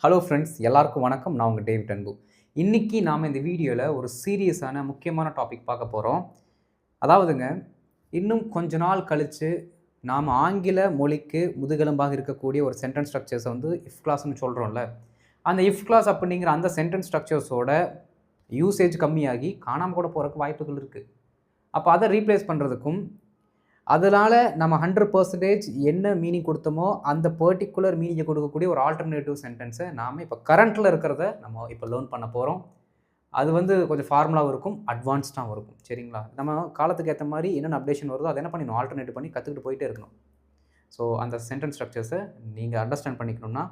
Hello friends, எல்லாருக்கும் வணக்கம். நான் உங்கள் டேவிட் அன்பு. இன்றைக்கி நாம் இந்த வீடியோவில் ஒரு சீரியஸான முக்கியமான டாபிக் பார்க்க போகிறோம். அதாவதுங்க, இன்னும் கொஞ்ச நாள் கழித்து நாம் ஆங்கில மொழிக்கு முதுகெலும்பாக இருக்கக்கூடிய ஒரு சென்டென்ஸ் ஸ்ட்ரக்சர்ஸை இஃப் கிளாஸ்ன்னு சொல்கிறோம்ல, அந்த இஃப் கிளாஸ் அப்படிங்கிற அந்த சென்டென்ஸ் ஸ்ட்ரக்சர்ஸோட யூசேஜ் கம்மியாகி காணாமல் கூட போகிறதுக்கு வாய்ப்புகள் இருக்குது. அப்போ அதை ரீப்ளேஸ் பண்ணுறதுக்கும் அதனால் நம்ம 100% என்ன மீனிங் கொடுத்தோமோ அந்த பர்டிகுலர் மீனிங்கை கொடுக்கக்கூடிய ஒரு ஆல்டர்னேட்டிவ் சென்டென்ஸை நாம் இப்போ கரண்ட்டில் இருக்கிறத நம்ம இப்போ லேர்ன் பண்ண போகிறோம். அது கொஞ்சம் ஃபார்முலாவும் இருக்கும், அட்வான்ஸ்டாகவும் இருக்கும். சரிங்களா? நம்ம காலத்துக்கு ஏற்ற மாதிரி என்னென்ன அப்டேஷன் வருதோ அதை என்ன பண்ணிடணும், ஆல்டர்னேட்டிவ் பண்ணி கற்றுக்கிட்டு போயிட்டே இருக்கணும். ஸோ அந்த சென்டென்ஸ் ஸ்ட்ரக்சர்ஸை நீங்கள் அண்டர்ஸ்டாண்ட் பண்ணிக்கணும்னா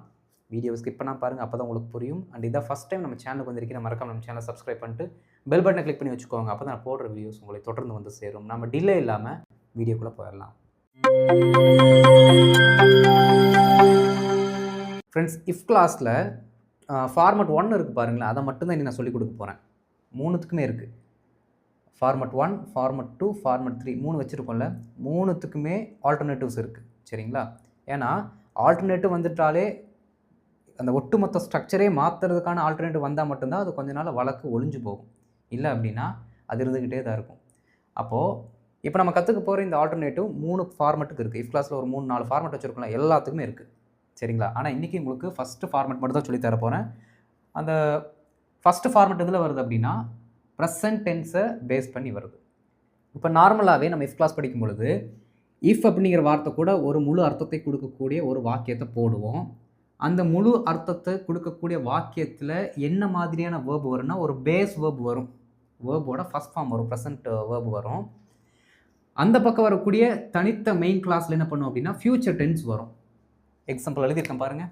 வீடியோவை ஸ்கிப் பண்ணால் பாருங்கள், அப்போ தான் உங்களுக்கு புரியும். அண்ட் இதான் ஃபஸ்ட் டைம் நம்ம சேனலுக்கு வந்திருக்கிற மறக்காம நம்ம சேனலை சப்ஸ்கிரைப் பண்ணிட்டு பெல் பட்டனை கிளிக் பண்ணி வச்சுக்கோங்க. அப்போ தான் நான் போடுற வீடியோஸ் உங்களை தொடர்ந்து சேரும். நம்ம டிலே இல்லாமல் வீடியோக்குள்ளே போயிடலாம். ஃப்ரெண்ட்ஸ், இஃப் கிளாஸில் ஃபார்மட் 1 இருக்குது பாருங்களேன், அதை மட்டும்தான் இனி நான் சொல்லிக் கொடுக்க போகிறேன். 3த்துக்குமே இருக்குது. ஃபார்மட் 1, ஃபார்மட் 2, ஃபார்மட் 3 3 வச்சுருக்கோம்ல, 3த்துக்குமே ஆல்டர்னேட்டிவ்ஸ் இருக்குது. சரிங்களா? ஏன்னா ஆல்டர்னேட்டிவ் வந்துட்டாலே அந்த ஒட்டுமொத்த ஸ்ட்ரக்சரே மாற்றுறதுக்கான ஆல்டர்னேட்டிவ் வந்தால் மட்டும்தான் அது கொஞ்ச நாள் வழக்கு ஒழிஞ்சு போகும். இல்லை அப்படின்னா அது இருந்துக்கிட்டே தான் இருக்கும். அப்போது இப்போ நம்ம கற்றுக்க போகிற இந்த ஆல்டர்னேட்டிவ் 3 ஃபார்மெட்டுக்கு இருக்குது. இஃப் கிளாஸில் ஒரு 3-4 ஃபார்மெட் வச்சுருக்கோம்ல, எல்லாத்துக்குமே இருக்குது. சரிங்களா? ஆனால் இன்றைக்கி உங்களுக்கு ஃபஸ்ட்டு ஃபார்மெட் மட்டும் தான் சொல்லித்தர போகிறேன். அந்த ஃபஸ்ட்டு ஃபார்மெட் எதில் வருது அப்படின்னா ப்ரெசன்ட் டென்ஸை பேஸ் பண்ணி வருது. இப்போ நார்மலாகவே நம்ம இஃப் கிளாஸ் படிக்கும் பொழுது இஃப் அப்படிங்கிற வார்த்தை கூட ஒரு முழு அர்த்தத்தை கொடுக்கக்கூடிய ஒரு வாக்கியத்தை போடுவோம். அந்த முழு அர்த்தத்தை கொடுக்கக்கூடிய வாக்கியத்தில் என்ன மாதிரியான வேர்பு வரும்னா ஒரு பேஸ் வேர்பு வரும். வேர்போட ஃபஸ்ட் ஃபார்ம் வரும், ப்ரெசன்ட் வேர்பு வரும். அந்த பக்கம் வரக்கூடிய தனித்த மெயின் கிளாஸில் என்ன பண்ணும் அப்படின்னா ஃபியூச்சர் டென்ஸ் வரும். எக்ஸாம்பிள் எழுதியிருக்கேன் பாருங்கள்.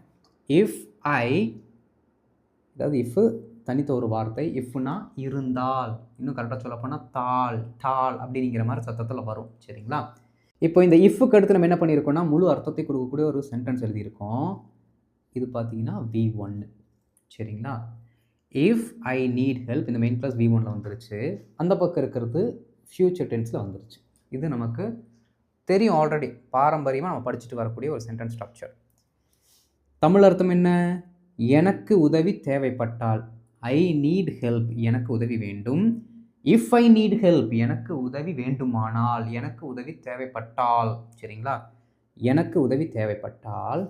இஃப் ஐ, அதாவது இஃப் தனித்த ஒரு வார்த்தை, இஃப்னா இருந்தால், இன்னும் கரெக்டாக சொல்ல போனால் தாள் டால் அப்படிங்கிற மாதிரி சத்தத்தில் வரும். சரிங்களா? இப்போ இந்த இஃப்க்கு அடுத்து நம்ம என்ன பண்ணியிருக்கோம்னா முழு அர்த்தத்தை கொடுக்கக்கூடிய ஒரு சென்டென்ஸ் எழுதியிருக்கோம். இது பார்த்தீங்கன்னா V1. சரிங்களா? இஃப் ஐ நீட் ஹெல்ப், இந்த மெயின் கிளாஸ் V1ல் வந்துருச்சு. அந்த பக்கம் இருக்கிறது ஃபியூச்சர் டென்ஸில் வந்துருச்சு. இது நமக்கு தெரியும், ஆல்ரெடி பாரம்பரியமாக நம்ம படிச்சுட்டு வரக்கூடிய ஒரு சென்டென்ஸ் ஸ்ட்ரக்சர். தமிழ் அர்த்தம் என்ன? எனக்கு உதவி தேவைப்பட்டால், ஐ நீட் ஹெல்ப், எனக்கு உதவி வேண்டும். இஃப் ஐ நீட் ஹெல்ப், எனக்கு உதவி வேண்டுமானால், எனக்கு உதவி தேவைப்பட்டால். சரிங்களா? எனக்கு உதவி தேவைப்பட்டால்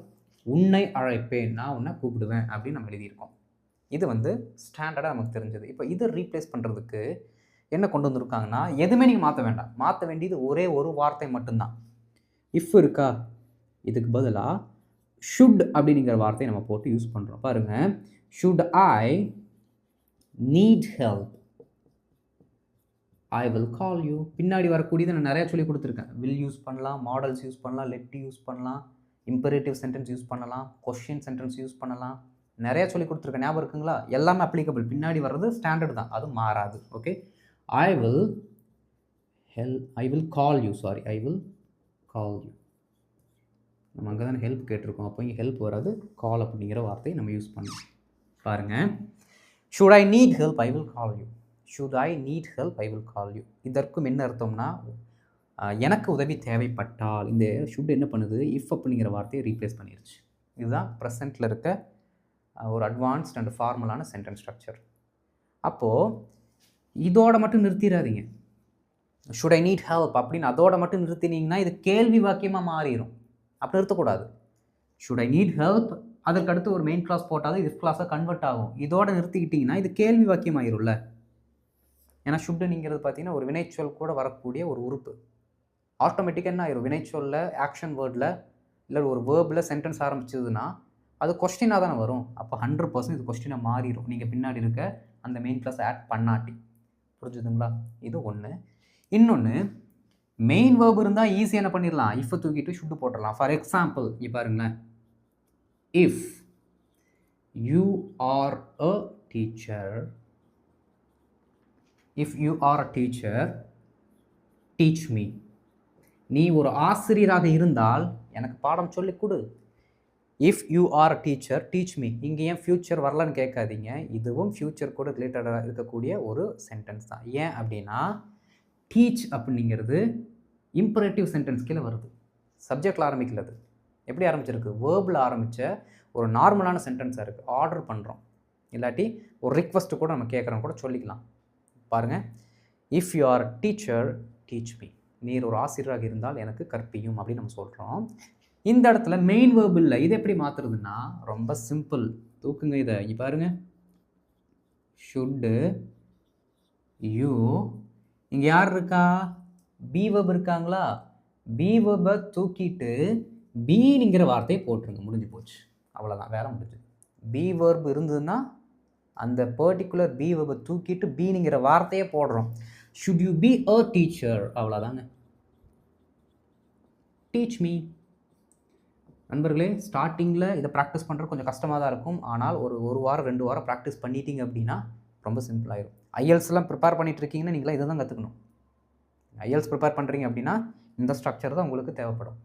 உன்னை அழைப்பேன், நான் உன்னை கூப்பிடுவேன் அப்படின்னு நம்ம எழுதியிருக்கோம். இது ஸ்டாண்டர்டாக நமக்கு தெரிஞ்சது. இப்போ இதை ரீப்ளேஸ் பண்ணுறதுக்கு என்ன கொண்டு வந்திருக்காங்கன்னா, எதுவுமே நீங்கள் மாற்ற வேண்டாம். மாற்ற வேண்டியது ஒரே ஒரு வார்த்தை மட்டும்தான். இஃப் இருக்கா, இதுக்கு பதிலாக ஷுட் அப்படிங்கிற வார்த்தையை நம்ம போட்டு யூஸ் பண்ணுறோம். பாருங்கள், should I need help, I will call you. பின்னாடி வரக்கூடியது நான் நிறையா சொல்லி கொடுத்துருக்கேன். வில் யூஸ் பண்ணலாம், மாடல்ஸ் யூஸ் பண்ணலாம், லெட் யூஸ் பண்ணலாம், இம்பரேட்டிவ் சென்டென்ஸ் யூஸ் பண்ணலாம், கொஸ்டின் சென்டென்ஸ் யூஸ் பண்ணலாம், நிறையா சொல்லி கொடுத்துருக்கேன். ஞாபகம் இருக்குங்களா? எல்லாமே அப்ளிகபிள். பின்னாடி வர்றது ஸ்டாண்டர்ட் தான், அது மாறாது. Okay, I will call you. Sorry, I will call you. நம்ம அங்கே தான் ஹெல்ப் கேட்டிருக்கோம். அப்போ இங்கே ஹெல்ப் வராது, கால் அப்படிங்கிற வார்த்தையை நம்ம யூஸ் பண்ணணும். பாருங்கள், should I need help, I will call you. should I need help, I will call you. இதற்கும் என்ன அர்த்தம்னா எனக்கு உதவி தேவைப்பட்டால். இந்த ஷுட் என்ன பண்ணுது, இஃப் அப்படிங்கிற வார்த்தையை ரீப்ளேஸ் பண்ணிருச்சு. இதுதான் ப்ரெசண்ட்டில் இருக்க ஒரு அட்வான்ஸ்ட் அண்ட் ஃபார்மலான சென்டென்ஸ் ஸ்ட்ரக்சர். அப்போது இதோட மட்டும் நிறுத்திடாதீங்க. ஷுட் ஐ நீட் ஹெல்ப் அப்படின்னு அதோட மட்டும் நிறுத்தினீங்கன்னா இது கேள்வி வாக்கியமாக மாறிடும். அப்படி நிறுத்தக்கூடாது. ஷுட் ஐ நீட் ஹெல்ப், அதற்கு அடுத்து ஒரு மெயின் கிளாஸ் போட்டால் இது இஃப் கிளாஸாக கன்வெர்ட் ஆகும். இதோட நிறுத்திக்கிட்டிங்கன்னா இது கேள்வி வாக்கியம் ஆயிரும்ல. ஏன்னா ஷுட்டுங்கிறது பார்த்தீங்கன்னா ஒரு வினைச்சொல் கூட வரக்கூடிய ஒரு உறுப்பு. ஆட்டோமேட்டிக்காக என்ன ஆயிரும், வினைச்சொல்ல ஆக்ஷன் வேர்டில் இல்லை ஒரு வேர்பில் சென்டென்ஸ் ஆரம்பிச்சதுன்னா அது கொஸ்டினாக தானே வரும். அப்போ 100% இது கொஸ்டினாக மாறிடும், நீங்கள் பின்னாடி இருக்க அந்த மெயின் கிளாஸ் ஆட் பண்ணாட்டி. புரிஞ்சுதுங்களா? இது ஒன்று. இன்னொன்று, மெயின் வேர்ப் இருந்தால் ஈஸியாக என்ன பண்ணிடலாம், இஃப் தூக்கிட்டு ஷுட்டு போட்டுடலாம். ஃபார் எக்ஸாம்பிள் இங்கே பாருங்களேன், if you are a teacher, if you are a teacher teach me. நீ ஒரு ஆசிரியராக இருந்தால் எனக்கு பாடம் சொல்லிக் கொடு. If you are a teacher teach me. இங்கே ஏன் ஃப்யூச்சர் வரலன்னு கேட்காதீங்க, இதுவும் ஃப்யூச்சர் கூட ரிலேட்டடாக இருக்கக்கூடிய ஒரு சென்டென்ஸ் தான். ஏன் அப்படின்னா டீச் அப்படிங்கிறது இம்பரேட்டிவ் சென்டென்ஸ் கீழே வருது, சப்ஜெக்டில் ஆரம்பிக்கலது. எப்படி ஆரம்பிச்சிருக்கு, வேர்பில் ஆரம்பித்த ஒரு நார்மலான சென்டென்ஸாக இருக்குது. ஆர்டர் பண்ணுறோம், இல்லாட்டி ஒரு ரிக்வஸ்ட்டு கூட நம்ம கேட்குறோம் கூட சொல்லிக்கலாம். பாருங்கள், if you are teacher teach me, நீர் ஒரு ஆசிரியராக இருந்தால் எனக்கு கற்பியும் அப்படின்னு நம்ம சொல்கிறோம். இந்த இடத்துல மெயின் வேர்ப் இல்லை. இதை எப்படி மாற்றுறதுன்னா ரொம்ப சிம்பிள். தூக்குங்க இதை. இங்கே பாருங்கள், ஷுட்டு யூ, இங்கே யார் இருக்கா? பி வேர்ப் இருக்காங்களா? பி வேர்பை தூக்கிட்டு பீங்கிற வார்த்தையை போட்டுருங்க, முடிஞ்சு போச்சு. அவ்வளோதான், வேலை முடிஞ்சு. பி வேர்ப் இருந்ததுன்னா அந்த பர்டிகுலர் பி வேர்பை தூக்கிட்டு பீங்கிற வார்த்தையை போடுறோம். Should you be a teacher, அவ்வளோதாங்க. Teach me. நண்பர்களே, ஸ்டார்டிங்கில் இதை ப்ராக்டிஸ் பண்ணுறது கொஞ்சம் கஷ்டமாக தான் இருக்கும். ஆனால் ஒரு வாரம் 2 வாரம் ப்ராக்டிஸ் பண்ணிட்டீங்க அப்படின்னா ரொம்ப சிம்பிளாகிடும். ஐஎல்ஸ்லாம் ப்ரிப்பேர் பண்ணிகிட்டு இருக்கீங்கன்னா நீங்களாம் இதை தான் கற்றுக்கணும். ஐஎல்ஸ் ப்ரிப்பேர் பண்ணுறீங்க அப்படின்னா இந்த ஸ்ட்ரக்சர் தான் உங்களுக்கு தேவைப்படும்.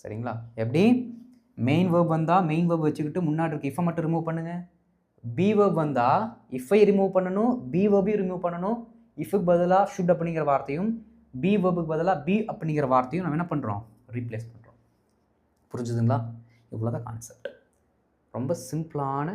சரிங்களா? எப்படி? மெயின் வேர்ப் வந்தால் மெயின் வேர்ப் வச்சுக்கிட்டு முன்னாடி இருக்க இஃபை மட்டும் ரிமூவ் பண்ணுங்கள். பி வேர்ப் வந்தால் இஃபை ரிமூவ் பண்ணணும், பி வேர்பையும் ரிமூவ் பண்ணணும். இஃபுக்கு பதிலாக ஷுட் அப்படிங்கிற வார்த்தையும், பி வேர்புக்கு பதிலாக பி அப்படிங்கிற வார்த்தையும் நம்ம என்ன பண்ணுறோம்? ரீப்ளேஸ் பண்ணுறோம். புரிஞ்சுதுங்களா? இவ்வளோதான் கான்செப்ட். ரொம்ப சிம்பிளான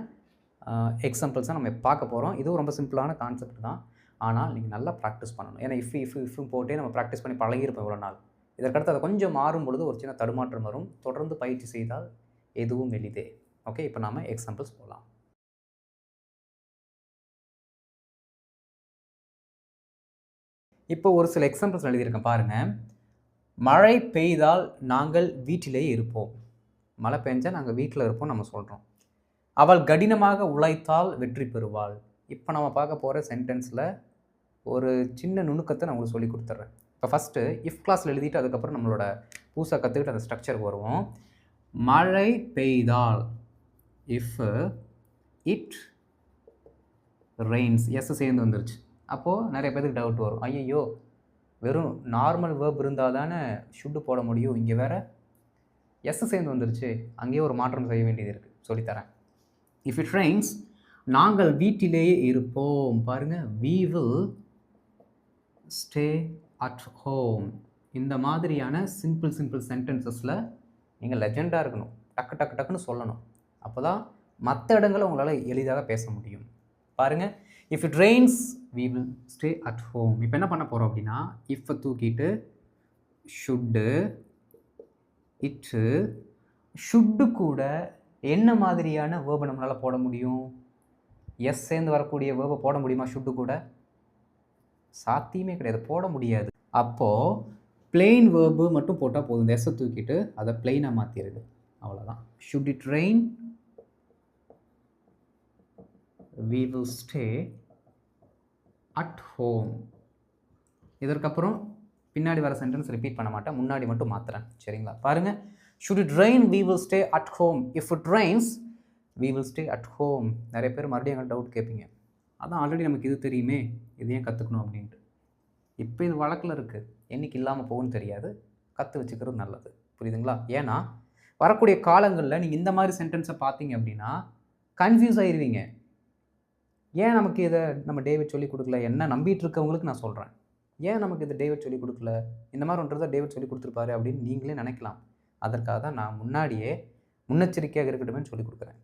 எக்ஸாம்பிள்ஸாக நம்ம பார்க்க போகிறோம். இதுவும் ரொம்ப சிம்பிளான கான்செப்ட் தான். ஆனால் நீங்கள் நல்லா ப்ராக்டிஸ் பண்ணணும். ஏன்னா இஃப் போட்டே நம்ம ப்ராக்டிஸ் பண்ணி பழகிருப்போம் இவ்வளோ நாள். இதற்கடுத்து அதை கொஞ்சம் மாறும் பொழுது ஒரு சின்ன தடுமாற்றம் வரும். தொடர்ந்து பயிற்சி செய்தால் எதுவும் எளிதே. ஓகே, இப்போ நாம் எக்ஸாம்பிள்ஸ் போகலாம். இப்போ ஒரு சில எக்ஸாம்பிள்ஸ் எழுதியிருக்கேன் பாருங்கள். மழை பெய்தால் நாங்கள் வீட்டிலேயே இருப்போம். மழை பெஞ்சால் நாங்கள் வீட்டில் இருப்போம் நம்ம சொல்கிறோம். அவள் கடினமாக உழைத்தால் வெற்றி பெறுவாள். இப்போ நம்ம பார்க்க போகிற சென்டென்ஸில் ஒரு சின்ன நுணுக்கத்தை நான் உங்களுக்கு சொல்லி கொடுத்துட்றேன். இப்போ ஃபஸ்ட்டு இஃப் கிளாஸில் எழுதிட்டு அதுக்கப்புறம் நம்மளோட புதுசாக கற்றுக்கிட்டு அந்த ஸ்ட்ரக்சருக்கு வருவோம். மழை பெய்தால், இஃப் இட் ரெயின்ஸ், எஸ் சேர்ந்து வந்துருச்சு. அப்போது நிறைய பேருக்கு டவுட் வரும், ஐயோ வெறும் நார்மல் வேர்ப் இருந்தால் தானே ஷுட்டு போட முடியும், இங்கே வேறு எஸ் சேர்ந்து வந்துருச்சு, அங்கேயே ஒரு மாற்றம் செய்ய வேண்டியது இருக்குது. சொல்லித்தரேன். இஃப் இட் ரெயின்ஸ், நாங்கள் வீட்டிலேயே இருப்போம். பாருங்கள், we will stay at home. இந்த மாதிரியான சிம்பிள் சென்டென்சஸில் நீங்கள் லெஜெண்டாக இருக்கணும். டக்குன்னு சொல்லணும். அப்போ தான் மற்ற இடங்களை உங்களால் எளிதாக பேச முடியும். பாருங்கள், if it Reigns we will stay at home. இப்போ என்ன பண்ண போகிறோம் அப்படின்னா, இஃப்பை தூக்கிட்டு ஷுட்டு, இட்டு, ஷுட்டு கூட என்ன மாதிரியான வேர்பை நம்மளால் போட முடியும்? எஸ் சேர்ந்து வரக்கூடிய வேர்பை போட முடியுமா? ஷுட்டு கூட சாத்தியமே கிடையாது, போட முடியாது. அப்போது பிளெயின் வேர்பு மட்டும் போட்டால் போதும். இந்த எஸ்ஸை தூக்கிட்டு அதை பிளெயினாக மாற்றிடுது, அவ்வளோதான். Should it rain, we will stay at home. இதற்கப்புறம் பின்னாடி வர சென்டென்ஸ் ரிப்பீட் பண்ண மாட்டேன், முன்னாடி மட்டும் மாற்றுறேன். சரிங்களா? பாருங்கள், should it rain we will stay at home. if it rains we will stay at home. நிறைய பேர் மறுபடியும் எங்கள் டவுட் கேட்பீங்க, அதான் ஆல்ரெடி நமக்கு இது தெரியுமே, இது ஏன் கற்றுக்கணும் அப்படின்ட்டு. இப்போ இது வழக்கில் இருக்குது, என்றைக்கு இல்லாமல் போகும்னு தெரியாது, கற்று வச்சுக்கிறது நல்லது. புரியுதுங்களா? ஏன்னா வரக்கூடிய காலங்களில் நீங்கள் இந்த மாதிரி சென்டென்ஸை பார்த்தீங்க அப்படின்னா கன்ஃபியூஸ் ஆயிடுவீங்க. ஏன் நமக்கு இதை நம்ம டேவிட் சொல்லி கொடுக்கல? என்ன நம்பிட்டு இருக்கவங்களுக்கு நான் சொல்கிறேன், ஏன் நமக்கு இதை டேவிட் சொல்லி கொடுக்கல, இந்த மாதிரி ஒன்றதை டேவிட் சொல்லி கொடுத்துருப்பாரு அப்படின்னு நீங்களே நினைக்கலாம். அதற்காக தான் நான் முன்னாடியே முன்னெச்சரிக்கையாக இருக்கட்டுமே சொல்லி கொடுக்குறேன்.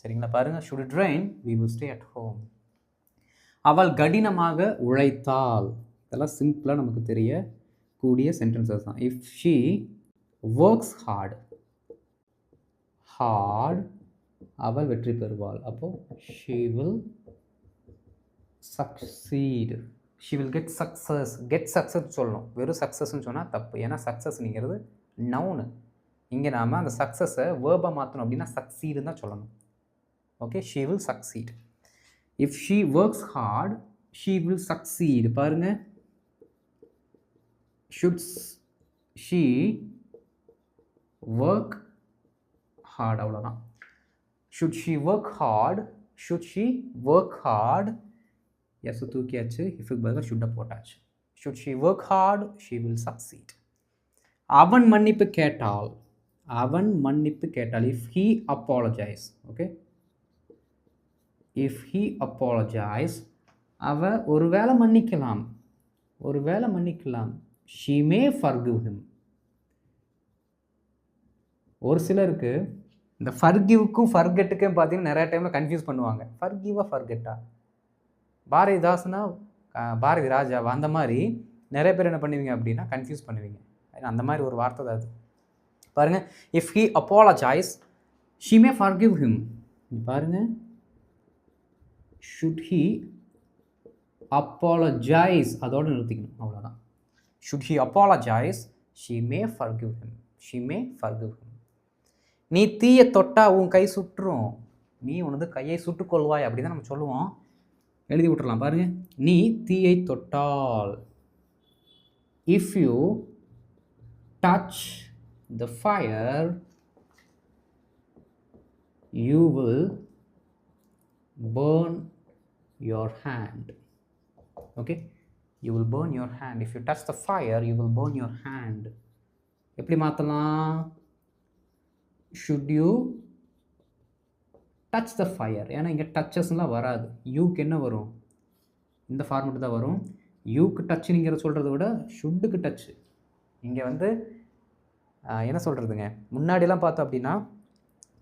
சரிங்களா? பாருங்கள், should it rain we will stay at home. அவள் கடினமாக உழைத்தாள். இதெல்லாம் சிம்பிளாக நமக்கு தெரியக்கூடிய சென்டென்சஸ் தான். இஃப் she works hard, அவள் வெற்றி பெறுவாள். அப்போது she will succeed, she will get success சொல்லணும். வெறும் சக்ஸஸ்ன்னு சொன்னால் தப்பு. ஏன்னா சக்ஸஸ்ங்கிறது நவுனு. இங்கே நாம் அந்த சக்ஸஸை வேர்பாக மாற்றணும் அப்படின்னா சக்சீடுன்னு தான் சொல்லணும். Okay, she will succeed. if she works hard she will succeed. பாருங்க, should she work hard, அவ்வளோதான். should she work hard, S தூக்கியாச்சு, இஃப்க்கு பதிலாக ஷுட்டை போட்டாச்சு. should she work hard she will succeed. அவன் மன்னிப்பு கேட்டால், if he apologize, okay, if he apologize, அவ ஒருவேளை மன்னிக்கலாம், she may forgive him. ஒரு சிலருக்கு இந்த ஃபர்கிவ்க்கும் ஃபர்கெட்டுக்கும் பார்த்தீங்கன்னா நிறைய டைமில் கன்ஃபியூஸ் பண்ணுவாங்க. ஃபர்கிவா ஃபர்கெட்டா? பாரதிதாசனா பாரதி ராஜாவா? அந்த மாதிரி நிறைய பேர் என்ன பண்ணுவீங்க அப்படின்னா கன்ஃபியூஸ் பண்ணுவீங்க. அந்த மாதிரி ஒரு வார்த்தை தான் அது. பாருங்க, if he apologise she may forgive him. பாருங்க, ஷுட் ஹி அப்பாலஜைஸ் அதோட நிறுத்திக்கணும், அவ்வளோதான். Should he apologise she may forgive him. She may forgive him. நீ தீயை தொட்டா உன் கை சுட்டுரும், நீ உனது கையை சுட்டுக்கொள்வாய் அப்படி தான் நம்ம சொல்லுவோம். எழுதி விட்டுறலாம் பாருங்க. நீ தீயை தொட்டால், if you touch the fire you will burn your hand. Okay, you will burn your hand. If you touch the fire you will burn your hand. எப்படி மாற்றலாம்? should you touch the fire? ஏன்னா இங்கே டச்சஸ்லாம் வராது, யூக்கு என்ன வரும்? இந்த format தான் வரும். யூக்கு டச்சுங்கிற சொல்கிறத விட ஷுட்டுக்கு டச்சு. இங்கே வந்து என்ன சொல்கிறதுங்க, முன்னாடிலாம் பார்த்தோம் அப்படின்னா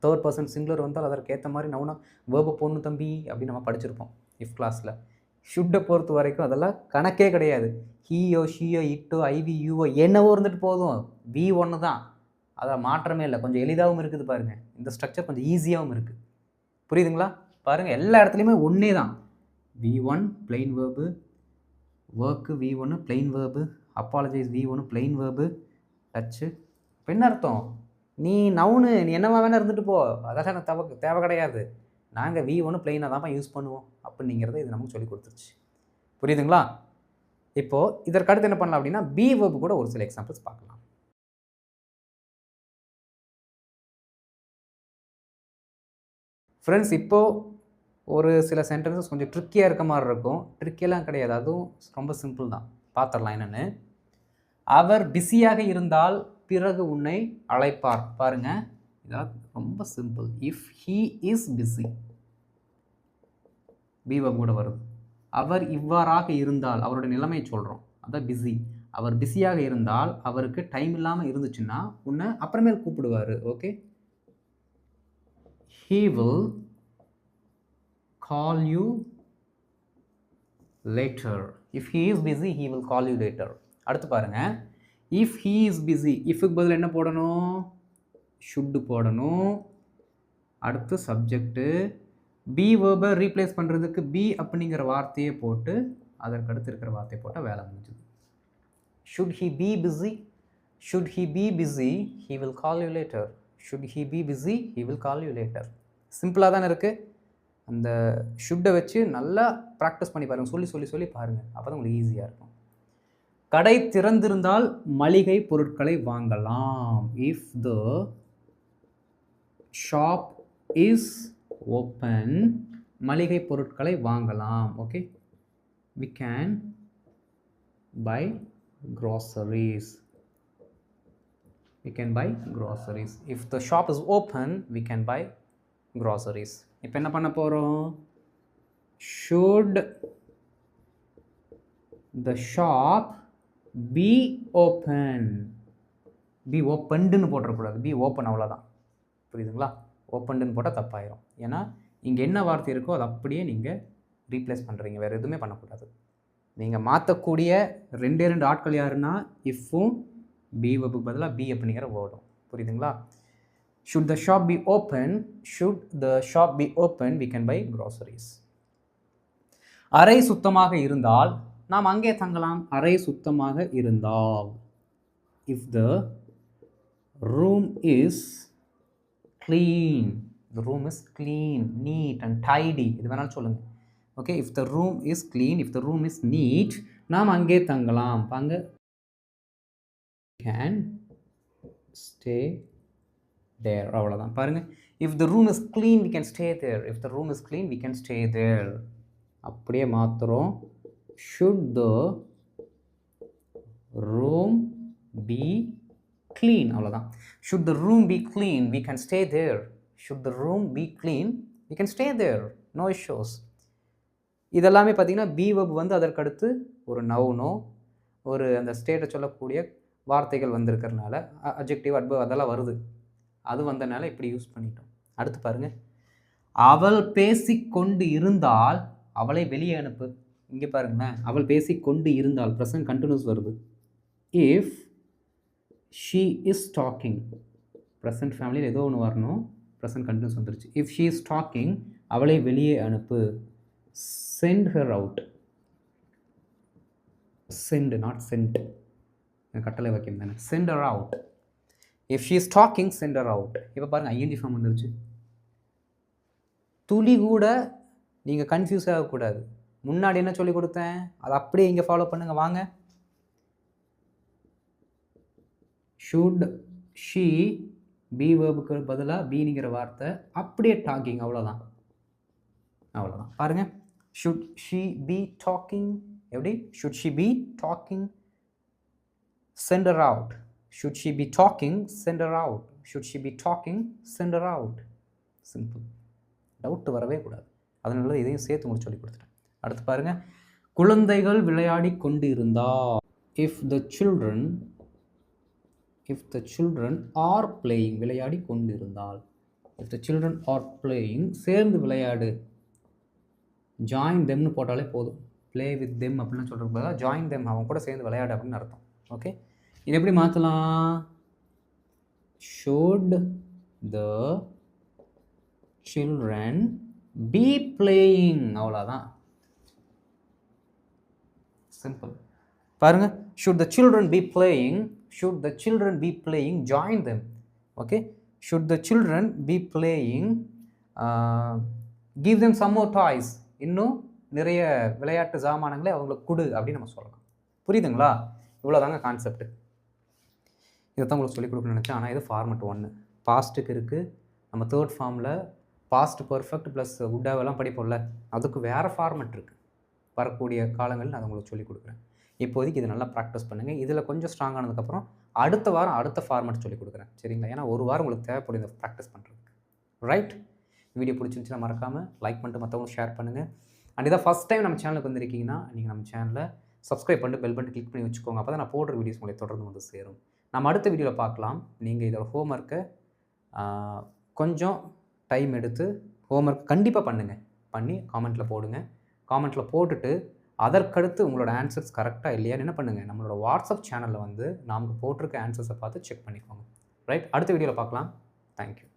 தேர்ட் பர்சன் சிங்குலர் வந்தால் அதற்கேற்ற மாதிரி நவுனா வேர்பை பொண்ணு தம்பி அப்படின்னு நம்ம படிச்சிருப்போம் இஃப் கிளாஸில். ஷுட்டை பொறுத்த வரைக்கும் அதெல்லாம் கணக்கே கிடையாது. ஹீயோ ஷீயோ இட்டோ ஐவி யூவோ என்னவோ இருந்துட்டு போதும், V1 தான், அதை மாற்றமே இல்லை. கொஞ்சம் எளிதாகவும் இருக்குது பாருங்கள், இந்த ஸ்ட்ரக்சர் கொஞ்சம் ஈஸியாகவும் இருக்குது. புரியுதுங்களா? பாருங்கள், எல்லா இடத்துலையுமே ஒன்றே தான். V1 plain verb, work V1 plain verb, apologise V1 plain verb, touch. இப்போ என்ன அர்த்தம்? நீ நவுனு நீ என்னவா வேணா இருந்துட்டு போ, அதெல்லாம் எனக்கு தேவை கிடையாது, நாங்கள் V1 பிளெயினாக தான்ப்பா யூஸ் பண்ணுவோம் அப்படிங்கிறத இது நமக்கு சொல்லி கொடுத்துருச்சு. புரியுதுங்களா? இப்போது இதற்கு அடுத்து என்ன பண்ணலாம் அப்படின்னா பி வேர்பு கூட ஒரு சில எக்ஸாம்பிள்ஸ் பார்க்கலாம். ஃப்ரெண்ட்ஸ், இப்போது ஒரு சில சென்டென்சஸ் கொஞ்சம் ட்ரிக்கியாக இருக்க மாதிரி இருக்கும். ட்ரிக்கியெல்லாம் கிடையாது, அதுவும் ரொம்ப சிம்பிள் தான். பார்த்துடலாம் என்னென்னு. அவர் பிஸியாக இருந்தால் பிறகு உன்னை அழைப்பார். பாருங்க, இதெல்லாம் ரொம்ப simple. If he is busy, B verb கூட வருது. அவர் இவ்வாறாக இருந்தால், அவருடைய நிலைமையை சொல்கிறோம், அதான் பிஸி. அவர் பிஸியாக இருந்தால், அவருக்கு டைம் இல்லாமல் இருந்துச்சுன்னா உன்னை அப்புறமேல் கூப்பிடுவார். Okay, he will call you later. If he is busy he will call you later. அடுத்து பாருங்க, if he is busy, ifக்கு பதில் என்ன போடணும்? should போடணும். அடுத்து சப்ஜெக்ட். பி வேர்பை ரீப்ளேஸ் பண்ணுறதுக்கு பி அப்படிங்கிற வார்த்தையை போட்டு அதற்கு அடுத்து இருக்கிற வார்த்தையை போட்டால் வேலை முடிஞ்சுது. should he be busy? should he be busy he will call you later. should he be busy he will call you later. சிம்பிளாக தானே இருக்குது. அந்த ஷுட்டை வச்சு நல்லா ப்ராக்டிஸ் பண்ணி பாருங்கள், சொல்லி சொல்லி சொல்லி பாருங்கள், அப்போ தான் உங்களுக்கு ஈஸியாக இருக்கும். கடை திறந்திருந்தால் மளிகை பொருட்களை வாங்கலாம். If the shop is open, மளிகை பொருட்களை வாங்கலாம். Okay, we can buy groceries. we can buy groceries. If the shop is open we can buy groceries. இப்போ என்ன பண்ண போகிறோம்? should the shop be open? be openedன்னு போட்டுறக்கூடாது, be open, அவ்வளோதான். புரியுதுங்களா? ஓப்பன்டுன்னு போட்டால் தப்பாயிரும். ஏன்னா இங்கே என்ன வார்த்தை இருக்கோ அதை அப்படியே நீங்கள் ரீப்ளேஸ் பண்ணுறீங்க, வேறு எதுவுமே பண்ணக்கூடாது. நீங்கள் மாற்றக்கூடிய ரெண்டே ரெண்டு ஆட்கள் யாருன்னா இஃப்பும் பி வெப்புக்கு பதிலாக பி அப்படிங்கிற வேர்டும். புரியுதுங்களா? should the shop be open, should the shop be open we can buy groceries. அறை சுத்தமாக இருந்தால் நாம் அங்கே தங்கலாம். அறை சுத்தமாக இருந்தால், if the room is clean, the room is clean, neat and tidy, இது வேணாலும் சொல்லுங்க. Okay, if the room is clean, if the room is neat, நாம் அங்கே தங்கலாம். அங்கே can stay there, அவ்வளோதான். பாருங்க, if the room is clean we can stay there, if the room is clean we can stay there. அப்படியே மாத்துறோம். should the room be clean, அவ்வளோதான். should the room be clean we can stay there, should the room be clean we can stay there, no issues. இதெல்லாமே பார்த்தீங்கன்னா B web வந்து அதற்கடுத்து ஒரு நவுனோ ஒரு அந்த ஸ்டேட்டை சொல்லக்கூடிய வார்த்தைகள் வந்திருக்கிறதுனால அட்ஜெக்டிவ் அட்வர்ப் அதெல்லாம் வருது. அது வந்தனால இப்படி யூஸ் பண்ணிட்டோம். அடுத்து பாருங்க, அவள் பேசிக்கொண்டு இருந்தால் அவளை வெளியே அனுப்பு. இங்கே பாருங்களேன், அவள் பேசிக்கொண்டு இருந்தால் ப்ரெசன்ட் கண்டினியூஸ் வருது. If she is talking, present ஃபேமிலியில் ஏதோ ஒன்று வரணும், ப்ரெசன்ட் கண்டினியூஸ் வந்துருச்சு. இஃப் ஷீ இஸ் டாக்கிங், அவளை வெளியே அனுப்பு. Send her out. Send, not send, கட்டளை வாக்கியம் தானே. Send her out. If she is talking, send her out. இப்போ பாருங்கள், ஐஎன்ஜி ஃபார்ம் வந்துருச்சு. துளி கூட நீங்கள் கன்ஃபியூஸ் ஆகக்கூடாது. முன்னாடி என்ன சொல்லி கொடுத்தேன், அதை அப்படியே இங்கே ஃபாலோ பண்ணுங்கள் வாங்க. ஷுட் ஷீ பி வேர்புக்கு பதிலாக பீனிங்கிற வார்த்தை, அப்படியே டாக்கிங், அவ்வளோதான். அவ்வளோதான். பாருங்கள், ஷுட் ஷீ பி டாக்கிங், எப்படி should she be talking, send her out. Should she be talking, send her out. Should she be talking, send her out. Simple. Doubt வரவே கூடாது. அதனால இதையும் சேர்த்து உங்களுக்கு சொல்லி கொடுத்துட்டேன். அடுத்து பாருங்கள், குழந்தைகள் விளையாடி கொண்டு இருந்தால், if the children are playing, விளையாடி கொண்டு இருந்தால், if the children are playing, சேர்ந்து விளையாடு, join themனு போட்டாலே போதும். play with them அப்படின்னு சொல்கிறதுக்கு பதிலாக join them, அவங்க கூட சேர்ந்து விளையாடு அப்படின்னு அர்த்தம். ஓகே, இது எப்படி மாற்றலாம்? should the children be playing, அவ்வளோதான். சிம்பிள். பாருங்க, should the children be playing, should the children be playing, join them. Okay, should the children be playing, give them some more toys, இன்னும் நிறைய விளையாட்டு சாமானங்களை அவங்களுக்கு கொடு அப்படின்னு நம்ம சொல்லலாம். புரியுதுங்களா? இவ்வளோதாங்க கான்செப்ட். இதை தான் உங்களுக்கு சொல்லிக் கொடுக்கணும்னு நினச்சேன். ஆனால் இது ஃபார்மெட் 1. பாஸ்ட்டுக்கு இருக்குது. நம்ம தேர்ட் ஃபார்மில் பாஸ்ட் பர்ஃபெக்ட் ப்ளஸ் உட்டாவெல்லாம் படிப்போம்ல, அதுக்கு வேறு ஃபார்மெட் இருக்குது. வரக்கூடிய காலங்களில் நான் உங்களுக்கு சொல்லிக் கொடுக்குறேன். இப்போதைக்கு இதை நல்லா ப்ராக்டிஸ் பண்ணுங்கள். இதில் கொஞ்சம் ஸ்ட்ராங் ஆனதுக்கப்புறம் அடுத்த வாரம் அடுத்த ஃபார்மெட் சொல்லிக் கொடுக்குறேன். சரிங்களா? ஏன்னா ஒரு வாரம் உங்களுக்கு தேவைப்படும் இந்த ப்ராக்டிஸ் பண்ணுறதுக்கு. ரைட்? வீடியோ பிடிச்சிருந்துச்சுன்னா மறக்காமல் லைக் பண்ணிட்டு மற்றவங்களும் ஷேர் பண்ணுங்கள். அண்ட் இதான் ஃபஸ்ட் டைம் நம்ம சேனலுக்கு வந்திருக்கீங்கன்னா நீங்கள் நம்ம சேனலை சப்ஸ்கிரைப் பண்ணிட்டு பெல் பட்டன் கிளிக் பண்ணி வச்சுக்கோங்க. அப்போ தான் நான் போடுற வீடியோஸ் உங்களை தொடர்ந்து வந்து சேரும். நம்ம அடுத்த வீடியோவில் பார்க்கலாம். நீங்கள் இதோட ஹோம்ஒர்க்கை கொஞ்சம் டைம் எடுத்து ஹோம்ஒர்க் கண்டிப்பாக பண்ணுங்கள். பண்ணி காமெண்ட்டில் போடுங்க. காமெண்ட்டில் போட்டுட்டு அதற்கடுத்து உங்களோட ஆன்சர்ஸ் கரெக்டாக இல்லையான்னு என்ன பண்ணுங்கள், நம்மளோட வாட்ஸ்அப் சேனலில் வந்து நமக்கு போட்டிருக்க ஆன்சர்ஸை பார்த்து செக் பண்ணிக்கோங்க. ரைட்? அடுத்த வீடியோவில் பார்க்கலாம். தேங்க்யூ.